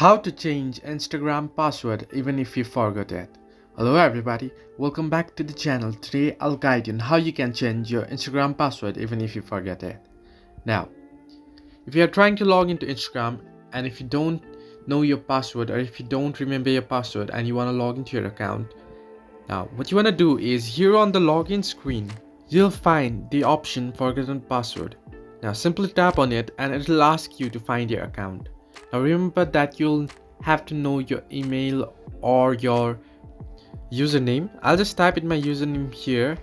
How to change Instagram password even if you forgot it. Hello everybody, welcome back to the channel. Today I'll guide you on how you can change your Instagram password even if you forget it. Now, if you are trying to log into Instagram and if you don't know your password or if you don't remember your password and you want to log into your account, now what you want to do is here on the login screen, you'll find the option forgotten password. Now simply tap on it and it will ask you to find your account. Now remember that you'll have to know your email or your username. I'll just type in my username here.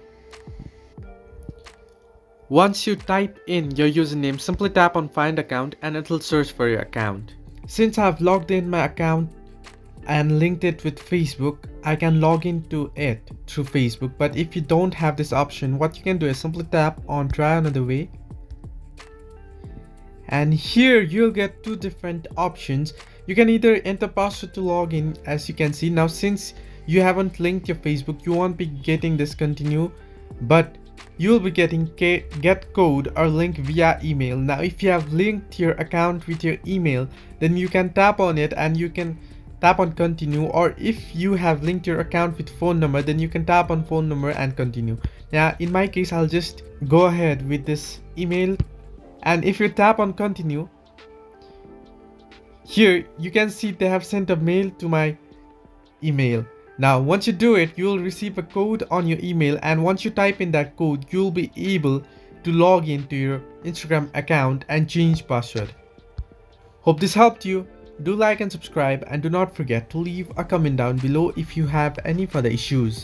Once you type in your username, simply tap on find account and it will search for your account. Since I've logged in my account and linked it with Facebook, I can log into it through Facebook. But if you don't have this option, what you can do is simply tap on try another way. And here you'll get two different options. You can either enter password to log in, as you can see. Now since you haven't linked your Facebook, you won't be getting this continue, but you'll be getting get code or link via email. Now if you have linked your account with your email, then you can tap on it and you can tap on continue, or if you have linked your account with phone number, then you can tap on phone number and continue. Now in my case, I'll just go ahead with this email. And if you tap on continue, here you can see they have sent a mail to my email. Now once you do it, you'll receive a code on your email, and once you type in that code, you'll be able to log into your Instagram account and change password. Hope this helped you. Do like and subscribe, and do not forget to leave a comment down below if you have any further issues.